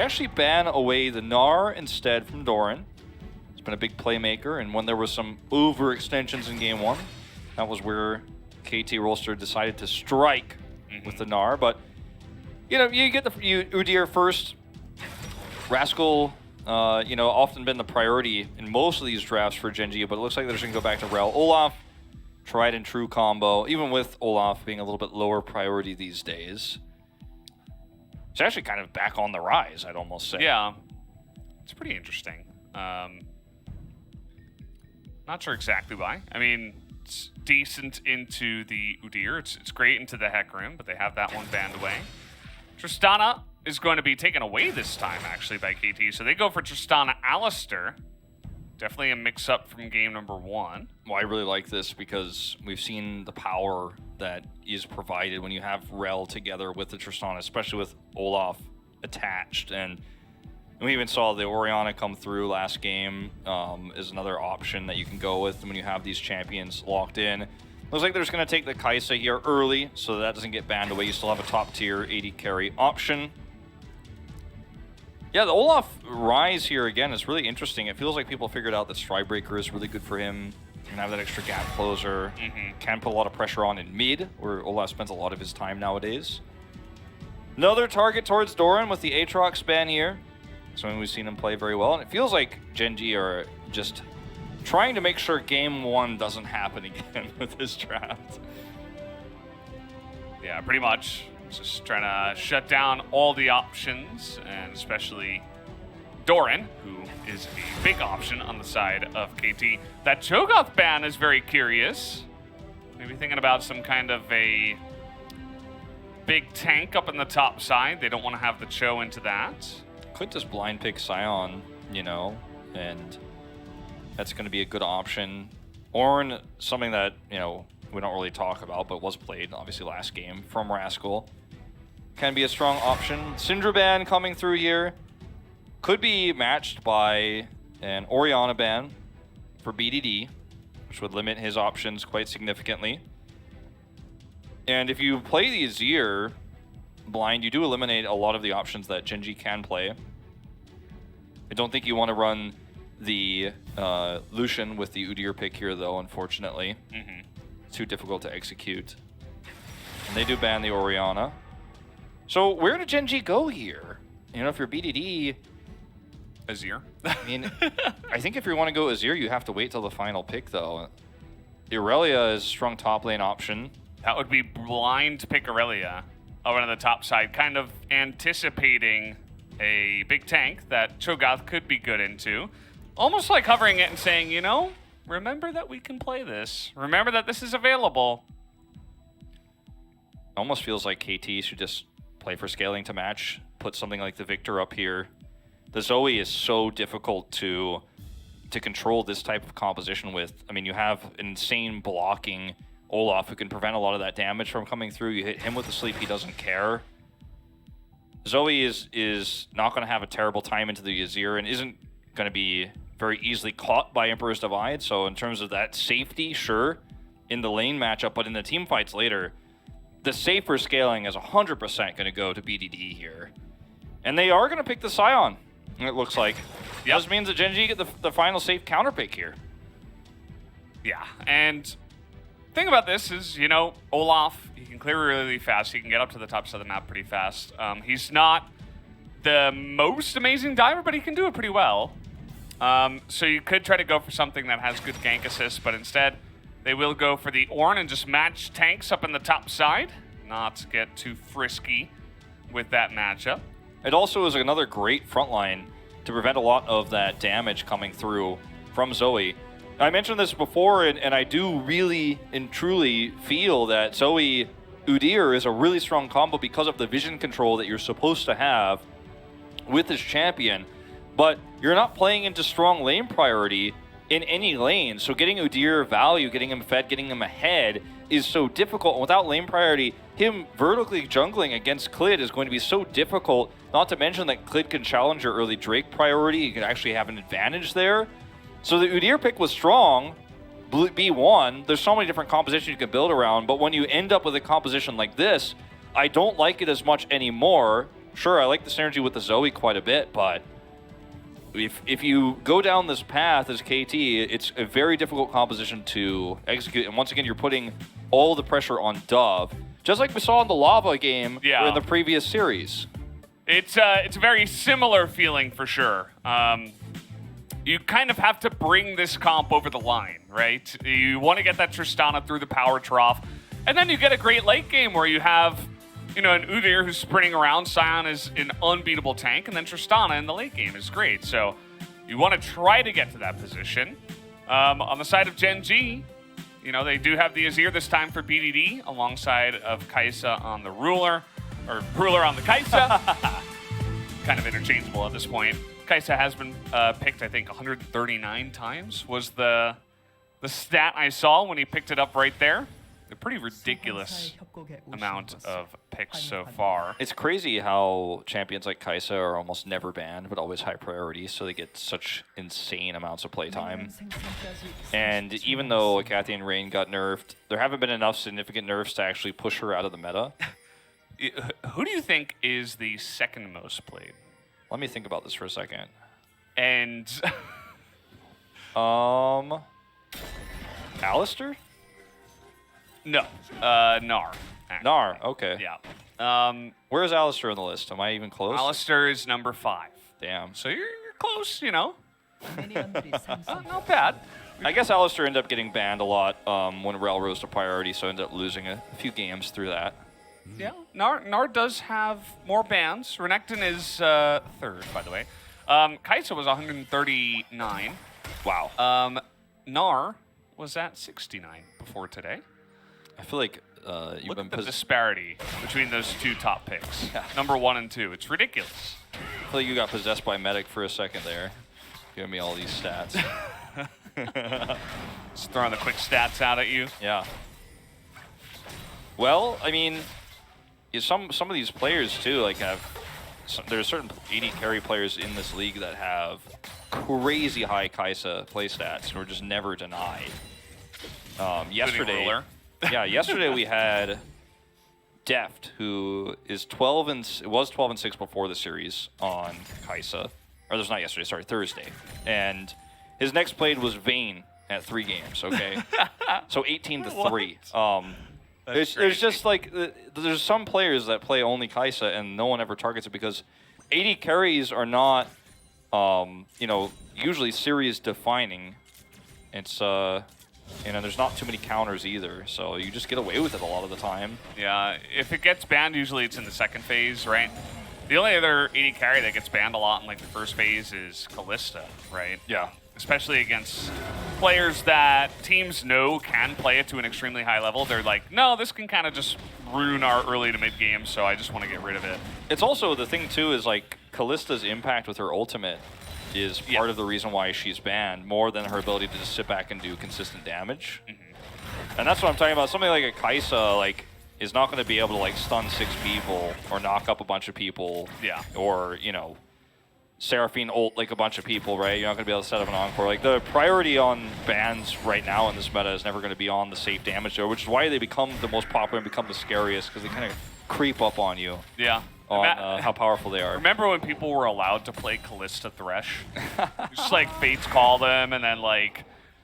Actually ban away the Gnar instead from Doran. He's been a big playmaker, and when there was some overextensions in game 1, that was where KT Rolster decided to strike with the Gnar. But you know, you get the Udyr first. Rascal, you know, often been the priority in most of these drafts for Gen.G, but it looks like they're just gonna go back to Rel. Olaf, tried and true combo, even with Olaf being a little bit lower priority these days. It's actually kind of back on the rise, I'd almost say. Yeah, it's pretty interesting. Not sure exactly why. I mean, it's decent into the Udyr. It's great into the Hecarim, but they have that one banned away. Tristana is going to be taken away this time, actually, by KT. So they go for Tristana Alistair. Definitely a mix-up from game number 1. Well, I really like this because we've seen the power that is provided when you have Rel together with the Tristana, especially with Olaf attached. And we even saw the Orianna come through last game is another option that you can go with when you have these champions locked in. Looks like they're just going to take the Kai'Sa here early so that doesn't get banned away. You still have a top-tier AD carry option. Yeah, the Olaf rise here again is really interesting. It feels like people figured out that Stridebreaker is really good for him. You can have that extra gap closer. Can put a lot of pressure on in mid, where Olaf spends a lot of his time nowadays. Another target towards Doran with the Aatrox ban here. Something we've seen him play very well. And it feels like Gen.G are just trying to make sure game 1 doesn't happen again with this draft. Yeah, pretty much. Just trying to shut down all the options, and especially Doran, who is a big option on the side of KT. That Cho'Gath ban is very curious. Maybe thinking about some kind of a big tank up in the top side. They don't want to have the Cho into that. Could just blind pick Sion, you know, and that's going to be a good option. Ornn, something that, you know, we don't really talk about, but was played, obviously, last game from Rascal. Can be a strong option. Syndra ban coming through here. Could be matched by an Orianna ban for BDD, which would limit his options quite significantly. And if you play the Azir blind, you do eliminate a lot of the options that Gen.G can play. I don't think you want to run the Lucian with the Udyr pick here, though, unfortunately. Too difficult to execute. And they do ban the Orianna. So where did Gen.G go here? You know, if you're BDD... Azir. I mean, I think if you want to go Azir, you have to wait till the final pick, though. Irelia is a strong top lane option. That would be blind pick Irelia over on the top side, kind of anticipating a big tank that Cho'Gath could be good into. Almost like hovering it and saying, you know, remember that we can play this. Remember that this is available. Almost feels like KT should just play for scaling to match, put something like the Victor up here. The Zoe is so difficult to control this type of composition with. I mean, you have insane blocking Olaf who can prevent a lot of that damage from coming through. You hit him with the sleep, he doesn't care. Zoe is not going to have a terrible time into the Azir and isn't going to be very easily caught by Emperor's Divide. So in terms of that safety, sure, in the lane matchup, but in the team fights later, the safer scaling is 100% going to go to BDD here. And they are going to pick the Sion, it looks like. Yep. This means that Gen.G get the final safe counter pick here. Yeah, and the thing about this is, you know, Olaf, he can clear really fast. He can get up to the top side of the map pretty fast. He's not the most amazing diver, but he can do it pretty well. So you could try to go for something that has good gank assist, but instead they will go for the Ornn and just match tanks up in the top side. Not get too frisky with that matchup. It also is another great front line to prevent a lot of that damage coming through from Zoe. I mentioned this before, and I do really and truly feel that Zoe Udyr is a really strong combo because of the vision control that you're supposed to have with this champion. But you're not playing into strong lane priority in any lane. So getting Udyr value, getting him fed, getting him ahead is so difficult. And without lane priority, him vertically jungling against Clid is going to be so difficult. Not to mention that Clid can challenge your early Drake priority. You can actually have an advantage there. So the Udyr pick was strong, B1. There's so many different compositions you can build around. But when you end up with a composition like this, I don't like it as much anymore sure, I like the synergy with the Zoe quite a bit, but if you go down this path as KT, it's a very difficult composition to execute. And once again, you're putting all the pressure on Dove, just like we saw in the Lava game in the previous series. It's a very similar feeling for sure. You kind of have to bring this comp over the line, right? You want to get that Tristana through the power trough, and then you get a great late game where you have, you know, an Udyr who's sprinting around. Sion is an unbeatable tank, and then Tristana in the late game is great. So you want to try to get to that position. On the side of Gen.G, you know, they do have the Azir this time for BDD alongside of Kai'Sa on the Ruler, or Ruler on the Kai'Sa. Kind of interchangeable at this point. Kai'Sa has been picked, I think, 139 times was the stat I saw when he picked it up right there. A pretty ridiculous amount of picks so far. It's crazy how champions like Kai'Sa are almost never banned, but always high priority, so they get such insane amounts of playtime. And even though Kathy and Rain got nerfed, there haven't been enough significant nerfs to actually push her out of the meta. Who do you think is the second most played? Let me think about this for a second. And Alistar? No, Gnar. Actually. Gnar, okay. Yeah. Where's Alistar on the list? Am I even close? Alistar is number 5. Damn. So you're close, you know. Not bad. I guess Alistar ended up getting banned a lot when Rel rose to priority, so ended up losing a few games through that. Yeah, Gnar does have more bans. Renekton is 3rd, by the way. Kai'Sa was 139. Wow. Gnar was at 69 before today. I feel like you've Look been at the disparity between those two top picks. Yeah. Number 1 and 2. It's ridiculous. I feel like you got possessed by Medic for a second there. Giving me all these stats. Just throwing the quick stats out at you. Yeah. Well, I mean, some of these players too, like there's certain AD carry players in this league that have crazy high Kai'Sa play stats and were just never denied. Yesterday, yesterday we had Deft, who is 12 and 6 before the series on Kai'Sa. Or there's not yesterday, sorry, Thursday. And his next played was Vayne at 3 games, okay? So 18 to 3. It's just like, there's some players that play only Kai'Sa and no one ever targets it because AD carries are not, you know, usually series defining. It's, you know, there's not too many counters either, so you just get away with it a lot of the time. Yeah, if it gets banned, usually it's in the second phase, right? The only other AD carry that gets banned a lot in like the first phase is Kalista, right? Yeah. Especially against players that teams know can play it to an extremely high level. They're like, no, this can kind of just ruin our early to mid game, so I just want to get rid of it. It's also, the thing too is like Kalista's impact with her ultimate is part of the reason why she's banned, more than her ability to just sit back and do consistent damage. And that's what I'm talking about. Something like a Kai'Sa, like, is not going to be able to like stun 6 people or knock up a bunch of people. Yeah. Or, you know, Seraphine ult like a bunch of people, right? You're not going to be able to set up an encore. Like, the priority on bans right now in this meta is never going to be on the safe damage there, which is why they become the most popular and become the scariest, because they kind of creep up on you. Yeah. On how powerful they are. Remember when people were allowed to play Kalista Thresh? Just like Fates call them, and then like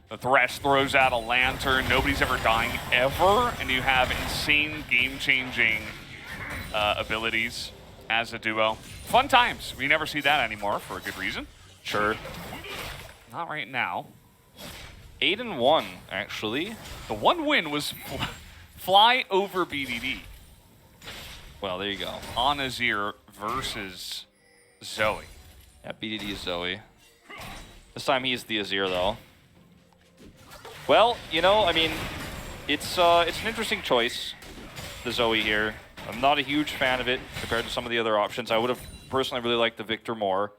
the Thresh throws out a lantern. Nobody's ever dying ever, and you have insane game-changing abilities as a duo. Fun times. We never see that anymore for a good reason. Sure. Not right now. 8-1, actually. The one win was fly over BDD. Well, there you go. On Azir versus Zoe. Yeah, BDD is Zoe. This time he's the Azir, though. Well, you know, I mean, it's an interesting choice, the Zoe here. I'm not a huge fan of it compared to some of the other options. I would have personally really liked the Victor more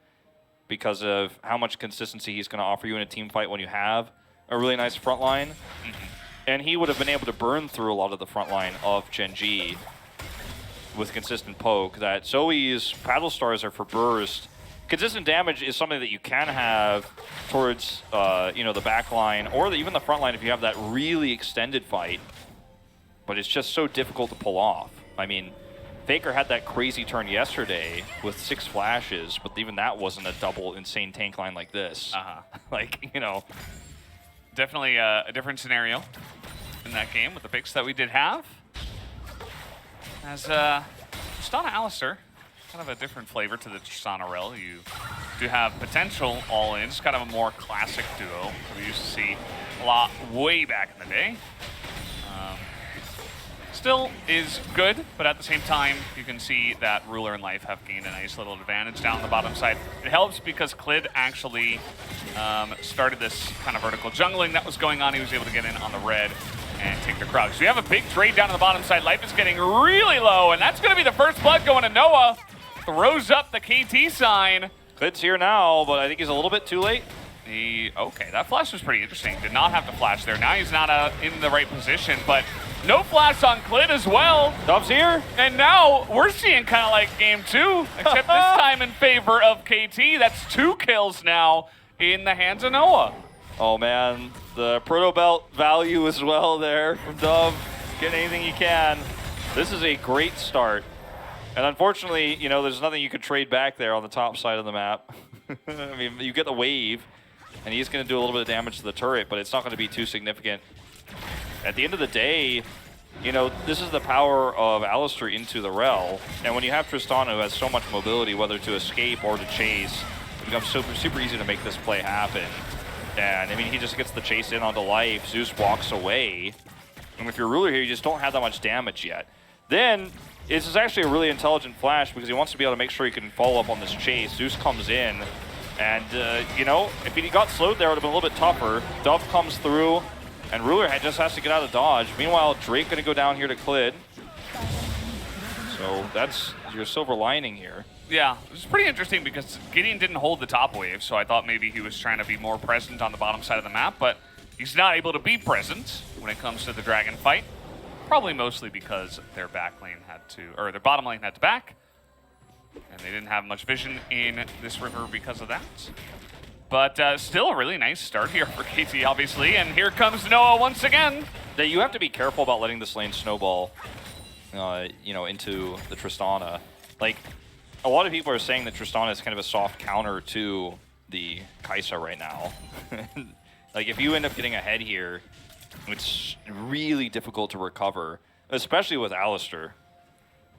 because of how much consistency he's going to offer you in a team fight when you have a really nice front line. And he would have been able to burn through a lot of the front line of Gen.G with consistent poke. That Zoe's paddle stars are for burst. Consistent damage is something that you can have towards you know, the back line or even the front line if you have that really extended fight. But it's just so difficult to pull off. I mean, Faker had that crazy turn yesterday with 6 flashes, but even that wasn't a double insane tank line like this. Like, you know. Definitely a different scenario in that game with the picks that we did have. As Tristana Alistar, kind of a different flavor to the Tristana Rel. You do have potential all-ins, kind of a more classic duo that we used to see a lot way back in the day. Still is good, but at the same time, you can see that Ruler and Life have gained a nice little advantage down the bottom side. It helps because Clid actually started this kind of vertical jungling that was going on. He was able to get in on the red and take the crowd. So we have a big trade down on the bottom side. Life is getting really low, and that's going to be the first blood going to Noah. Throws up the KT sign. Clid's here now, but I think he's a little bit too late. Okay, that flash was pretty interesting. Did not have to flash there. Now he's not in the right position, but no flash on Clid as well. Dub's here. And now we're seeing kind of like game 2, except this time in favor of KT. That's 2 kills now in the hands of Noah. Oh man, the Proto Belt value as well there from Dub. Get anything you can. This is a great start. And unfortunately, you know, there's nothing you could trade back there on the top side of the map. I mean, you get the wave, and he's going to do a little bit of damage to the turret, but it's not going to be too significant. At the end of the day, you know, this is the power of Alistar into the Rel, and when you have Tristana who has so much mobility, whether to escape or to chase, it becomes super easy to make this play happen. And, I mean, he just gets the chase in onto Life, Zeus walks away, and if you're Ruler here, you just don't have that much damage yet. Then, this is actually a really intelligent flash because he wants to be able to make sure he can follow up on this chase. Zeus comes in, and, you know, if he got slowed there, it would have been a little bit tougher. Dove comes through, and Ruler just has to get out of dodge. Meanwhile, Drake going to go down here to Clid. So that's your silver lining here. Yeah, it was pretty interesting because Gideon didn't hold the top wave, so I thought maybe he was trying to be more present on the bottom side of the map, but he's not able to be present when it comes to the Dragon fight. Probably mostly because their back lane had to, or their bottom lane had to back, and they didn't have much vision in this river because of that. But still a really nice start here for KT, obviously, and here comes Noah once again. You have to be careful about letting this lane snowball, you know, into the Tristana. Like, a lot of people are saying that Tristana is kind of a soft counter to the Kai'Sa right now. Like, if you end up getting ahead here, it's really difficult to recover, especially with Alistar,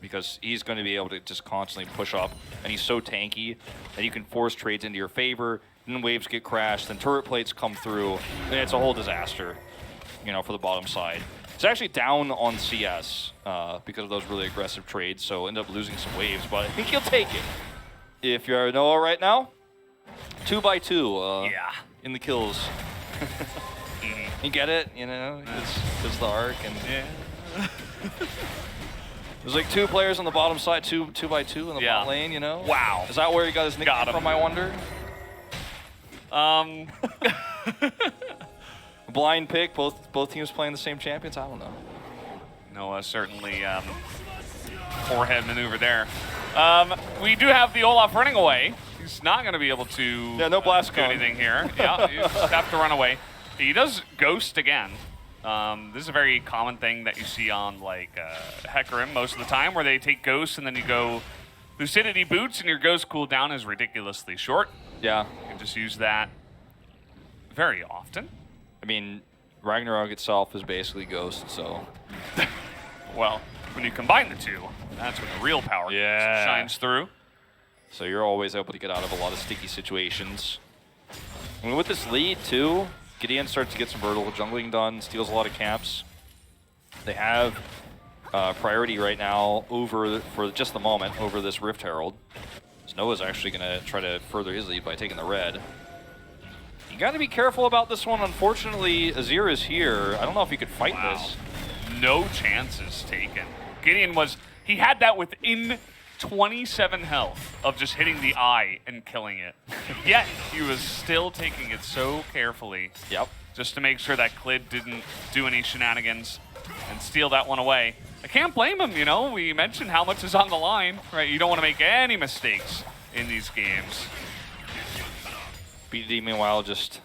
because he's going to be able to just constantly push up, and he's so tanky that you can force trades into your favor, then waves get crashed, then turret plates come through, and it's a whole disaster, you know, for the bottom side. It's actually down on CS because of those really aggressive trades, so end up losing some waves, but I think he'll take it. If you're Noah right now, 2x2 yeah, in the kills. You get it, you know, it's the arc, and yeah. There's like 2 players on the bottom side, 2x2 in the bot lane, you know? Wow. Is that where he got his nickname from, I wonder? Blind pick, both teams playing the same champions? I don't know. Noah certainly forehead maneuver there. We do have the Olaf running away. He's not going to be able to no blast do anything here. Yeah, you just have to run away. He does ghost again. This is a very common thing that you see on like Hecarim most of the time, where they take ghosts and then you go Lucidity boots and your ghost cooldown is ridiculously short. Yeah. You can just use that very often. I mean, Ragnarok itself is basically Ghost, so... Well, when you combine the two, that's when the real power shines through. So you're always able to get out of a lot of sticky situations. I mean, with this lead, too, Gideon starts to get some vertical jungling done, steals a lot of camps. They have priority right now for just the moment, over this Rift Herald. So Noah's actually going to try to further his lead by taking the red. You got to be careful about this one. Unfortunately, Azir is here. I don't know if he could fight this. No chances taken. Gideon he had that within 27 health of just hitting the eye and killing it. Yet, he was still taking it so carefully. Yep. Just to make sure that Clid didn't do any shenanigans and steal that one away. I can't blame him, you know? We mentioned how much is on the line, right? You don't want to make any mistakes in these games. BDD, meanwhile, just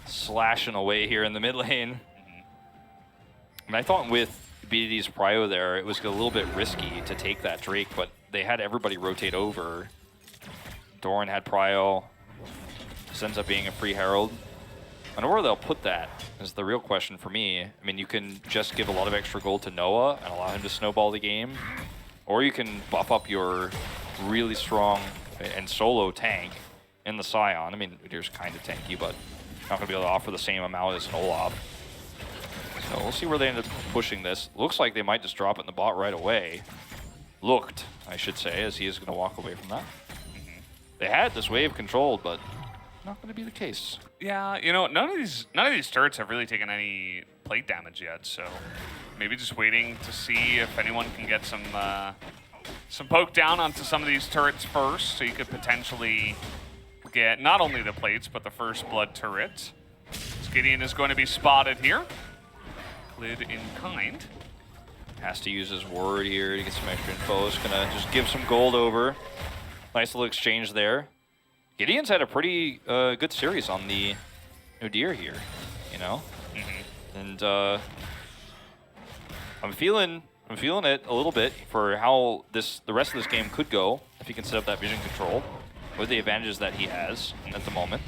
slashing away here in the mid lane. And I thought with BDD's prio there, it was a little bit risky to take that Drake, but they had everybody rotate over. Doran had prio. This ends up being a free Herald. I wonder where they'll put that is the real question for me. I mean, you can just give a lot of extra gold to Noah and allow him to snowball the game, or you can buff up your really strong and solo tank in the Scion. I mean, Udir's kind of tanky, but not going to be able to offer the same amount as an Olaf. So we'll see where they end up pushing this. Looks like they might just drop it in the bot right away. Looked, I should say, as he is going to walk away from that. They had this wave controlled, but not going to be the case. Yeah, you know, none of these turrets have really taken any plate damage yet, so maybe just waiting to see if anyone can get some poke down onto some of these turrets first, so you could potentially get not only the plates, but the first blood turret. Gideon is going to be spotted here. Lid in kind. Has to use his word here to get some extra info. Is going to just give some gold over. Nice little exchange there. Gideon's had a pretty good series on the Udyr here, you know? And I'm feeling it a little bit for how the rest of this game could go if he can set up that vision control with the advantages that he has at the moment.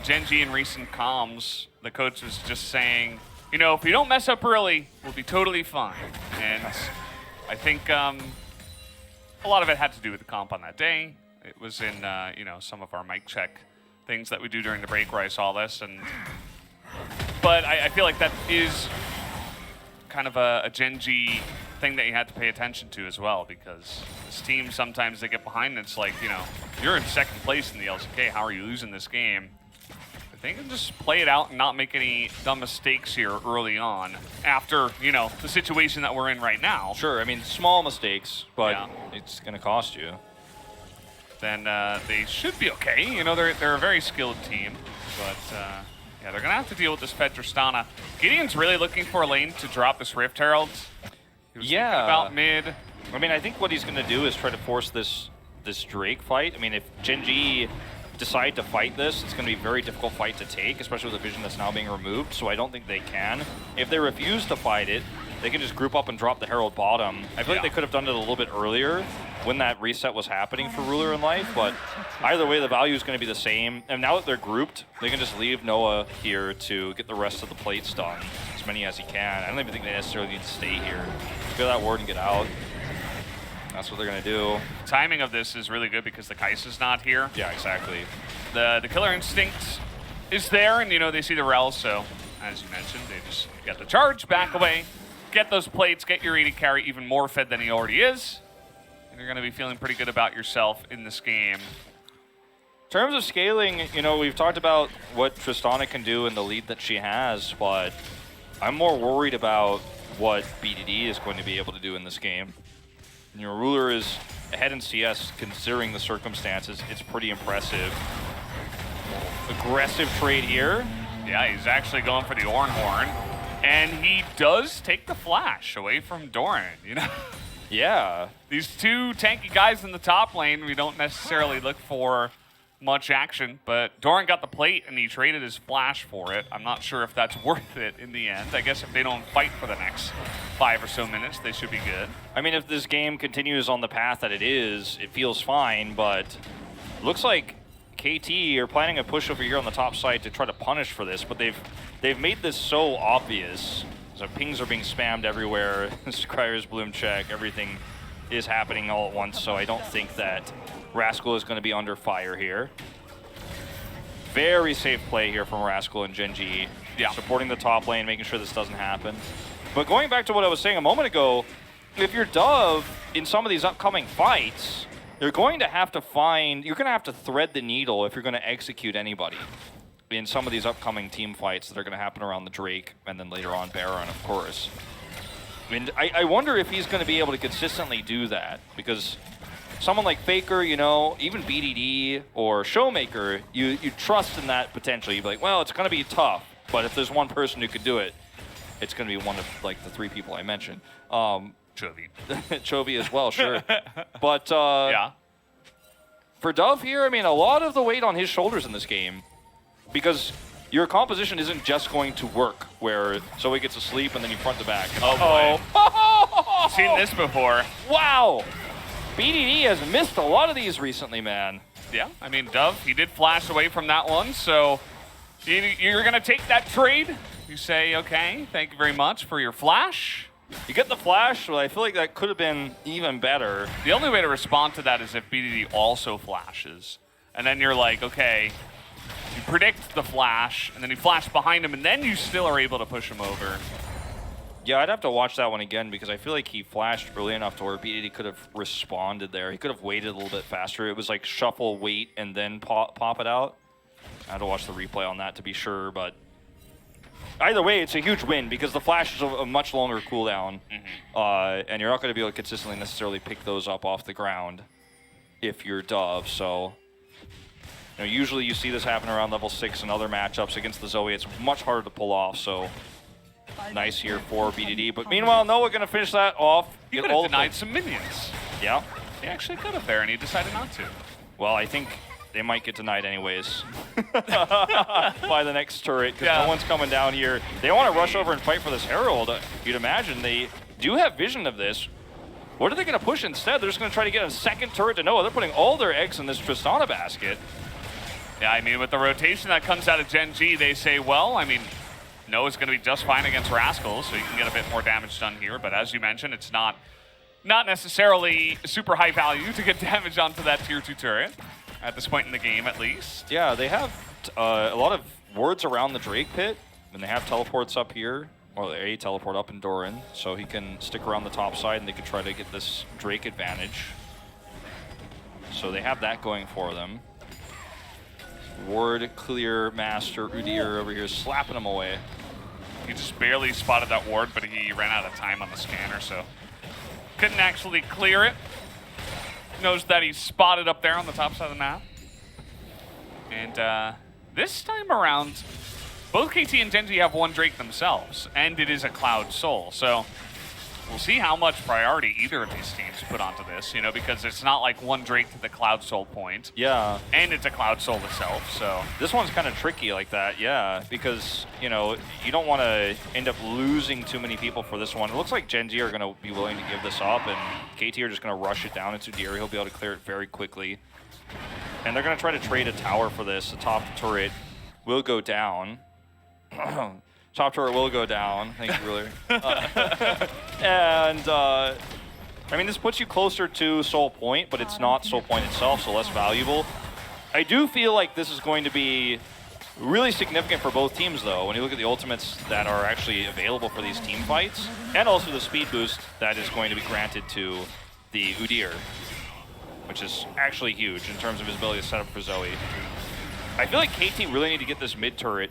Gen.G in recent comms, the coach was just saying, you know, if we don't mess up early, we'll be totally fine. And I think a lot of it had to do with the comp on that day. It was in, you know, some of our mic check things that we do during the break where I saw this. But I feel like that is kind of a Gen.G thing that you had to pay attention to as well, because this team, sometimes they get behind and it's like, you know, you're in second place in the LCK. How are you losing this game? If they can just play it out and not make any dumb mistakes here early on after, you know, the situation that we're in right now. Sure, I mean, small mistakes, but it's going to cost you. Then they should be okay. You know, they're a very skilled team, but yeah, they're gonna have to deal with this Fed Tristana. Gideon's really looking for a lane to drop this Rift Herald. He was thinking about mid. I mean, I think what he's gonna do is try to force this Drake fight. I mean, if Gen.G decide to fight this, it's gonna be a very difficult fight to take, especially with the vision that's now being removed. So I don't think they can. If they refuse to fight it, they can just group up and drop the Herald bottom. I feel like they could have done it a little bit earlier when that reset was happening for Ruler in Life, but either way, the value is going to be the same. And now that they're grouped, they can just leave Noah here to get the rest of the plates done, as many as he can. I don't even think they necessarily need to stay here. Feel that ward and get out. That's what they're going to do. Timing of this is really good because the Kai'Sa's not here. Yeah, exactly. The killer instinct is there, and, you know, they see the Rel, so as you mentioned, they just get the charge, back away, get those plates, get your AD carry even more fed than he already is. And you're going to be feeling pretty good about yourself in this game. In terms of scaling, you know, we've talked about what Tristana can do and the lead that she has, but I'm more worried about what BDD is going to be able to do in this game. You know, Ruler is ahead in CS considering the circumstances. It's pretty impressive. Aggressive trade here. Yeah, he's actually going for the Ornhorn. And he does take the flash away from Doran, you know? Yeah. These two tanky guys in the top lane, we don't necessarily look for much action, but Doran got the plate and he traded his flash for it. I'm not sure if that's worth it in the end. I guess if they don't fight for the next 5 or so minutes, they should be good. I mean, if this game continues on the path that it is, it feels fine, but it looks like KT are planning a push over here on the top side to try to punish for this, but they've made this so obvious. So pings are being spammed everywhere. Scryer's bloom check, everything is happening all at once, so I don't think that Rascal is going to be under fire here. Very safe play here from Rascal and Gen.G. Yeah. Supporting the top lane, making sure this doesn't happen. But going back to what I was saying a moment ago, if you're Dove in some of these upcoming fights, you're going to have to thread the needle if you're going to execute anybody in some of these upcoming team fights that are going to happen around the Drake and then later on Baron, of course. And I wonder if he's going to be able to consistently do that, because someone like Faker, you know, even BDD or Showmaker, you trust in that potential. You'd be like, well, it's going to be tough, but if there's one person who could do it, it's going to be one of like the 3 people I mentioned. Chovy. Chovy as well, sure. But yeah. For Dove here, I mean, a lot of the weight on his shoulders in this game, because your composition isn't just going to work where Zoe gets asleep and then you front to back. Oh boy. Seen this before. Wow. BDD has missed a lot of these recently, man. Yeah, I mean, Dove, he did flash away from that one, so you're going to take that trade. You say, okay, thank you very much for your flash. You get the flash, but I feel like that could have been even better. The only way to respond to that is if BDD also flashes. And then you're like, okay, you predict the flash, and then you flash behind him, and then you still are able to push him over. Yeah, I'd have to watch that one again because I feel like he flashed early enough to where BDD could have responded there. He could have waited a little bit faster. It was like shuffle, wait, and then pop it out. I had to watch the replay on that to be sure, but either way, it's a huge win because the flash is a much longer cooldown, and you're not going to be able to consistently necessarily pick those up off the ground if you're Dove. So, you know, usually you see this happen around level 6 in other matchups against the Zoe. It's much harder to pull off. So. Nice here for BDD, but meanwhile, Noah going to finish that off. He could have denied some minions. Yeah. He actually could have there, and he decided not to. Well, I think they might get denied anyways by the next turret, because no one's coming down here. They want to rush over and fight for this Herald. You'd imagine they do have vision of this. What are they going to push instead? They're just going to try to get a second turret to Noah. They're putting all their eggs in this Tristana basket. Yeah, I mean, with the rotation that comes out of Gen.G, they say, well, I mean, Noah's going to be just fine against Rascals, so you can get a bit more damage done here. But as you mentioned, it's not necessarily super high value to get damage onto that tier 2 turret, at this point in the game at least. Yeah, they have a lot of wards around the Drake pit, and they have teleports up here, or a teleport up in Doran, so he can stick around the top side and they can try to get this Drake advantage. So they have that going for them. Ward clear master Udyr over here slapping him away. He just barely spotted that ward, but he ran out of time on the scanner, so couldn't actually clear it. Knows that he's spotted up there on the top side of the map. And this time around, both KT and Gen.G have one Drake themselves, and it is a Cloud Soul. So we'll see how much priority either of these teams put onto this, you know, because it's not like one Drake to the Cloud Soul point. Yeah. And it's a Cloud Soul itself, so. This one's kind of tricky like that, yeah, because, you know, you don't want to end up losing too many people for this one. It looks like Gen.G are going to be willing to give this up, and KT are just going to rush it down into Udyr. He'll be able to clear it very quickly. And they're going to try to trade a tower for this. The top turret will go down. Top turret will go down. Thank you, Ruler. And, I mean, this puts you closer to Soul Point, but it's not Soul Point itself, so less valuable. I do feel like this is going to be really significant for both teams, though, when you look at the ultimates that are actually available for these team fights, and also the speed boost that is going to be granted to the Udyr, which is actually huge in terms of his ability to set up for Zoe. I feel like KT really need to get this mid turret,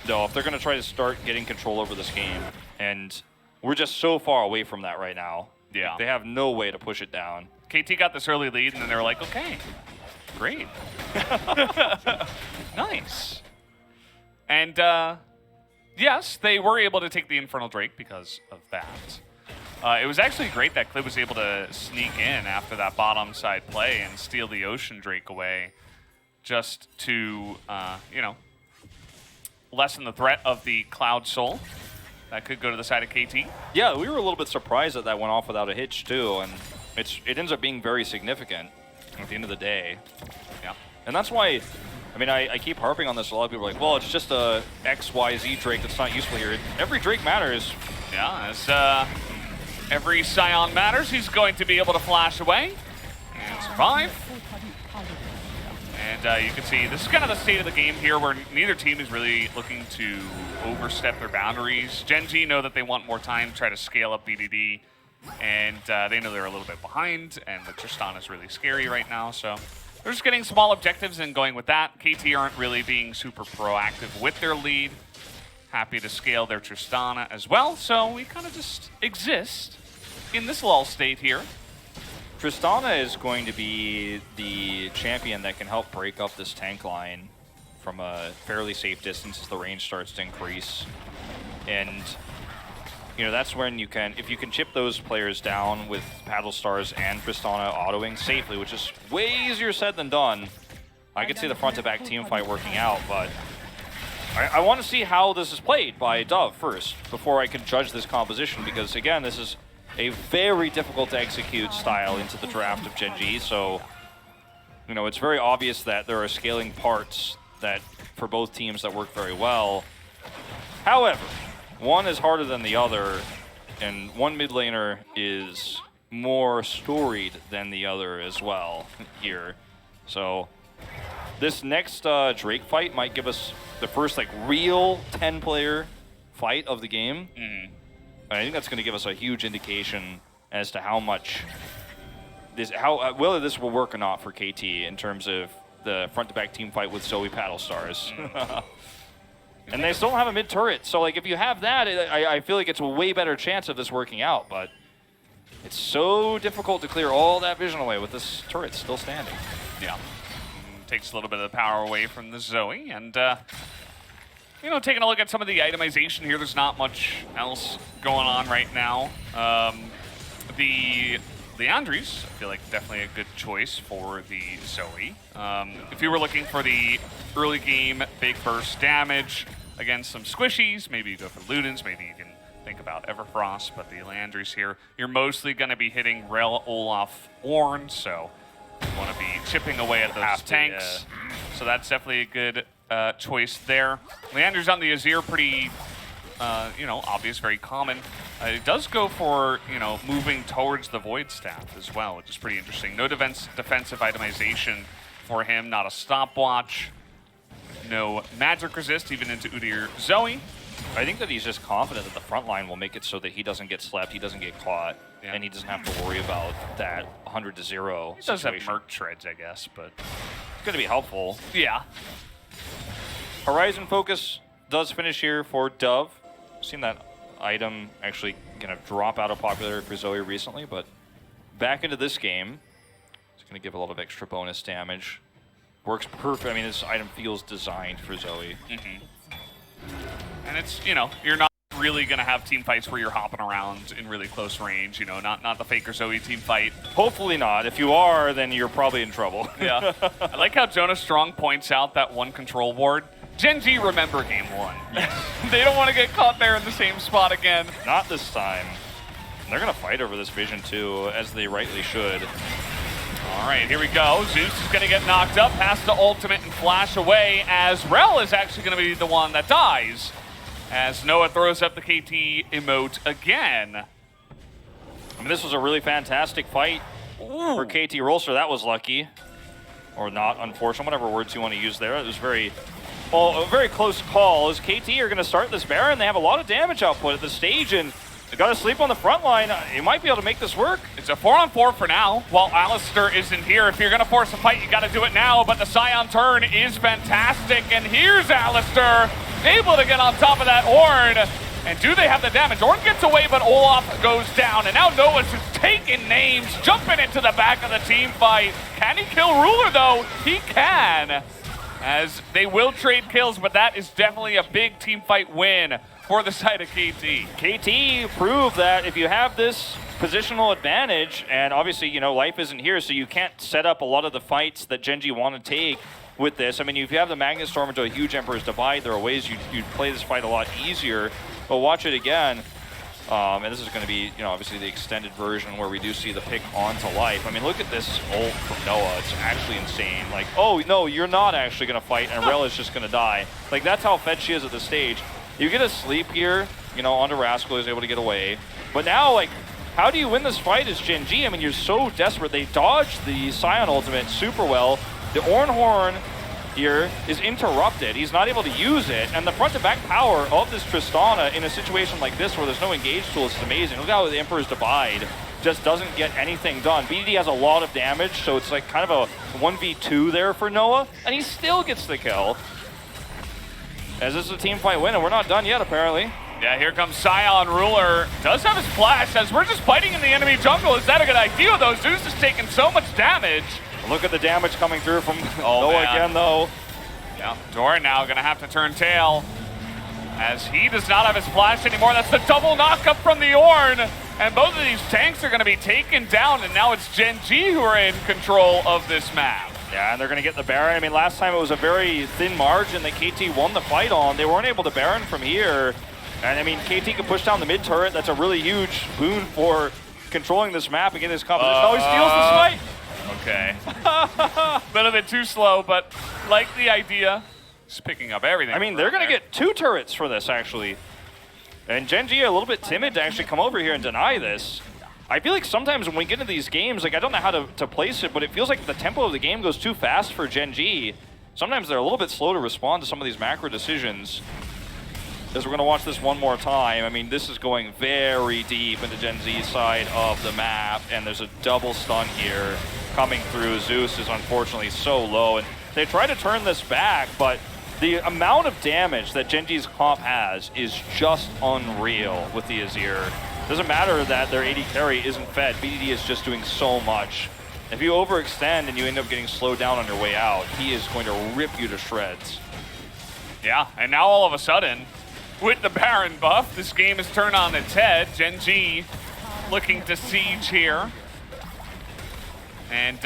though, if they're going to try to start getting control over this game. And we're just so far away from that right now. Yeah. They have no way to push it down. KT got this early lead, and then they were like, okay, great. Nice. And, yes, they were able to take the Infernal Drake because of that. It was actually great that Clip was able to sneak in after that bottom side play and steal the Ocean Drake away just to, you know, lessen the threat of the Cloud Soul. That could go to the side of KT. Yeah, we were a little bit surprised that went off without a hitch, too, and it ends up being very significant at the end of the day. Yeah. And that's why, I mean, I keep harping on this. A lot of people are like, well, it's just a XYZ Drake that's not useful here. Every Drake matters. Yeah, as every Scion matters, he's going to be able to flash away and survive. And you can see this is kind of the state of the game here where neither team is really looking to overstep their boundaries. Gen.G know that they want more time to try to scale up BDD, and they know they're a little bit behind, and the Tristana is really scary right now, so they're just getting small objectives and going with that. KT aren't really being super proactive with their lead. Happy to scale their Tristana as well, so we kind of just exist in this lull state here. Tristana is going to be the champion that can help break up this tank line from a fairly safe distance as the range starts to increase. And, you know, that's when you can, if you can chip those players down with Paddle Stars and Tristana autoing safely, which is way easier said than done. I could see the front-to-back team fight working out, but I want to see how this is played by Dove first before I can judge this composition, because again, this is a very difficult to execute style into the draft of Gen.G, so you know, it's very obvious that there are scaling parts that for both teams that work very well. However, one is harder than the other, and one mid laner is more storied than the other as well here. So this next Drake fight might give us the first like real 10-player fight of the game. I think that's going to give us a huge indication as to how much this, whether this will work or not for KT in terms of the front-to-back team fight with Zoe Paddle Stars. And they still don't have a mid turret, so like if you have that, I feel like it's a way better chance of this working out. But it's so difficult to clear all that vision away with this turret still standing. Yeah, takes a little bit of the power away from the Zoe, and you know, taking a look at some of the itemization here, there's not much else going on right now. The Leandries, I feel like definitely a good choice for the Zoe. If you were looking for the early game big burst damage against some squishies, maybe you go for Ludens, maybe you can think about Everfrost, but the Leandries here, you're mostly going to be hitting Rel, Olaf, Ornn, so you want to be chipping away at those tanks. So that's definitely a good choice there. Leandries on the Azir, pretty, you know, obvious, very common. It does go for, you know, moving towards the Void Staff as well, which is pretty interesting. No defensive itemization for him, not a stopwatch, no magic resist, even into Udyr Zoe. I think that he's just confident that the front line will make it so that he doesn't get slept, he doesn't get caught, and he doesn't have to worry about that 100-0 situation. He does have Merc Treads, I guess, but it's going to be helpful. Yeah. Horizon Focus does finish here for Dove. Seen that item actually kind of drop out of popularity for Zoe recently, but back into this game, it's going to give a lot of extra bonus damage. Works perfect. I mean, this item feels designed for Zoe. And it's, you know, you're not really going to have team fights where you're hopping around in really close range, you know, not the Faker Zoe team fight. Hopefully not. If you are, then you're probably in trouble. Yeah. I like how Jonas Strong points out that one control ward. Gen.G remember game one. Yes. They don't want to get caught there in the same spot again. Not this time. They're going to fight over this vision too, as they rightly should. All right, here we go. Zeus is going to get knocked up, has to ultimate and flash away, as Rel is actually going to be the one that dies, as Noah throws up the KT emote again. I mean, this was a really fantastic fight for KT Rolster. That was lucky. Or not, unfortunate, whatever words you want to use there. It was very, well, a very close call, as KT are going to start this Baron. They have a lot of damage output at the stage, and they got to sleep on the front line. You might be able to make this work. It's a 4-on-4 for now, while Alistar isn't here. If you're going to force a fight, you got to do it now, but the Scion turn is fantastic, and here's Alistar, able to get on top of that Ornn. And do they have the damage? Ornn gets away, but Olaf goes down, and now Noah's just taking names, jumping into the back of the team fight. Can he kill Ruler, though? He can, as they will trade kills, but that is definitely a big team fight win for the side of KT. KT proved that if you have this positional advantage, and obviously, you know, life isn't here, so you can't set up a lot of the fights that Gen.G want to take with this. I mean, if you have the Magnet Storm into a huge Emperor's Divide, there are ways you'd play this fight a lot easier. But watch it again, and this is going to be, you know, obviously the extended version where we do see the pick onto life. I mean, look at this ult from Noah. It's actually insane. Like, oh, no, you're not actually going to fight, and Rel is just going to die. Like, that's how fed she is at this stage. You get a sleep here, you know, onto Rascal, is able to get away. But now, like, how do you win this fight as Gen.G? I mean, you're so desperate. They dodged the Scion ultimate super well. The Ornn Horn here is interrupted. He's not able to use it, and the front-to-back power of this Tristana in a situation like this where there's no engage tools is amazing. Look how the Emperor's Divide just doesn't get anything done. BDD has a lot of damage, so it's like kind of a 1v2 there for Noah, and he still gets the kill. As this is a team fight win, and we're not done yet, apparently. Yeah, here comes Scion. Ruler does have his flash, as we're just fighting in the enemy jungle. Is that a good idea, though? Zeus is taking so much damage. Look at the damage coming through from Noah again, though. Yeah, Doran now going to have to turn tail, as he does not have his flash anymore. That's the double knockup from the Ornn, and both of these tanks are going to be taken down, and now it's Gen.G who are in control of this map. Yeah, and they're going to get the Baron. I mean, last time it was a very thin margin that KT won the fight on. They weren't able to Baron from here. And I mean, KT can push down the mid turret. That's a really huge boon for controlling this map and getting this competition. Oh, he steals the snipe! Okay. A little bit too slow, but like the idea. Just picking up everything. I mean, they're going to get 2 turrets for this, actually. And Gen.G a little bit timid to actually come over here and deny this. I feel like sometimes when we get into these games, like I don't know how to place it, but it feels like the tempo of the game goes too fast for Gen.G. Sometimes they're a little bit slow to respond to some of these macro decisions. As we're going to watch this one more time, I mean, this is going very deep into Gen.Z's side of the map, and there's a double stun here coming through. Zeus is unfortunately so low, and they try to turn this back, but the amount of damage that Gen.G's comp has is just unreal with the Azir. Doesn't matter that their AD carry isn't fed. BDD is just doing so much. If you overextend and you end up getting slowed down on your way out, he is going to rip you to shreds. Yeah, and now all of a sudden, with the Baron buff, this game is turned on its head. Gen.G looking to siege here. And,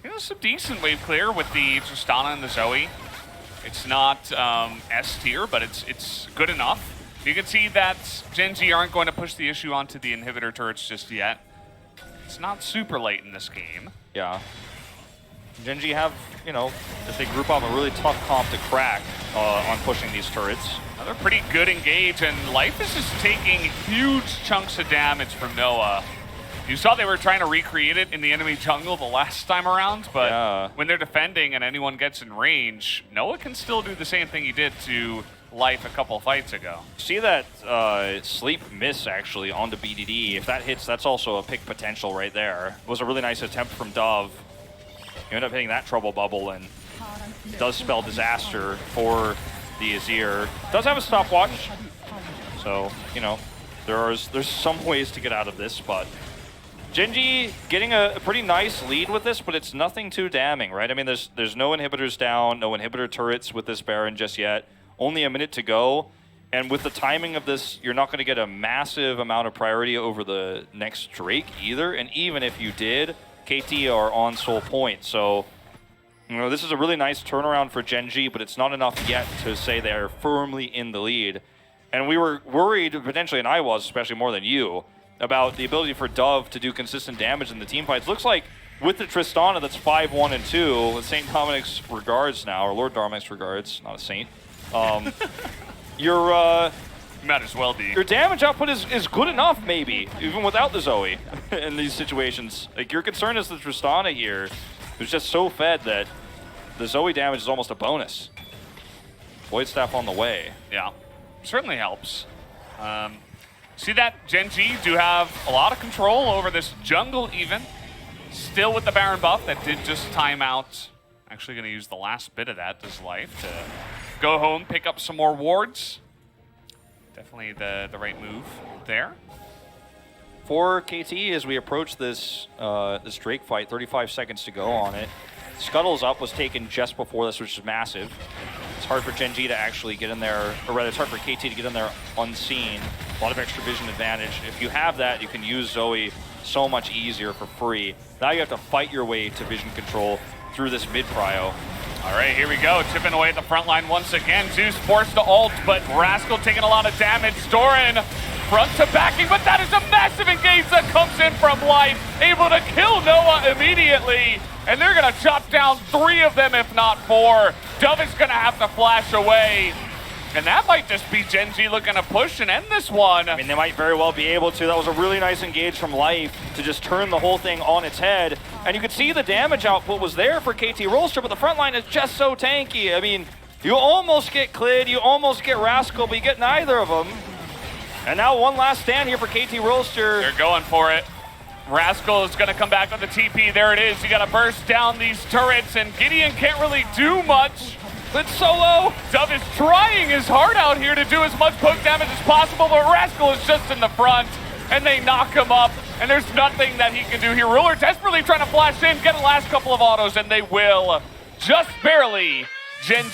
you know, some decent wave clear with the Tristana and the Zoe. It's not S tier, but it's good enough. You can see that Gen.G aren't going to push the issue onto the inhibitor turrets just yet. It's not super late in this game. Yeah. Gen.G have, you know, if they group up a really tough comp to crack on pushing these turrets. Now they're pretty good engage, and Life is just taking huge chunks of damage from Noah. You saw they were trying to recreate it in the enemy jungle the last time around, but when they're defending and anyone gets in range, Noah can still do the same thing he did to Life a couple fights ago. See that sleep miss actually onto BDD. If that hits, that's also a pick potential right there. It was a really nice attempt from Dove. You end up hitting that trouble bubble and does spell disaster for the Azir. Does have a stopwatch, so you know there's some ways to get out of this, but Gen.G getting a pretty nice lead with this, but it's nothing too damning, right? I mean, there's no inhibitors down, no inhibitor turrets with this Baron just yet. Only a minute to go, and with the timing of this, you're not going to get a massive amount of priority over the next Drake either, and even if you did, KT are on sole point, so you know, this is a really nice turnaround for Gen.G, but it's not enough yet to say they're firmly in the lead. And we were worried, potentially, and I was, especially more than you, about the ability for Dove to do consistent damage in the team fights. Looks like with the Tristana that's 5-1 and 2, with St. Dominic's regards now, or Lord Dominic's regards, not a saint. Your might as well be. Your damage output is good enough, maybe, even without the Zoe in these situations. Like, your concern is the Tristana here, who's just so fed that the Zoe damage is almost a bonus. Void Staff on the way. Yeah, certainly helps. See that Gen.G do have a lot of control over this jungle even. Still with the Baron buff that did just time out. Actually going to use the last bit of that, this Life, to go home, pick up some more wards. Definitely the right move there. For KT, as we approach this this Drake fight, 35 seconds to go on it. Scuttle's up was taken just before this, which is massive. It's hard for Gen.G to actually get in there, or rather it's hard for KT to get in there unseen. A lot of extra vision advantage. If you have that, you can use Zoe so much easier for free. Now you have to fight your way to vision control through this mid-prio. All right, here we go. Chipping away at the front line once again. Zeus forced to ult, but Rascal taking a lot of damage. Doran front to backing, but that is a massive engage that comes in from Life. Able to kill Noah immediately. And they're going to chop down 3 of them, if not 4. Dove is going to have to flash away. And that might just be Gen.G looking to push and end this one. I mean, they might very well be able to. That was a really nice engage from Life to just turn the whole thing on its head. And you could see the damage output was there for KT Rolster, but the front line is just so tanky. I mean, you almost get Clid, you almost get Rascal, but you get neither of them. And now one last stand here for KT Rolster. They're going for it. Rascal is going to come back with the TP. There it is. You got to burst down these turrets, and Gideon can't really do much. It's solo. Dove is trying his heart out here to do as much poke damage as possible, but Rascal is just in the front, and they knock him up, and there's nothing that he can do here. Ruler desperately trying to flash in, get the last couple of autos, and they will. Just barely. Gen.G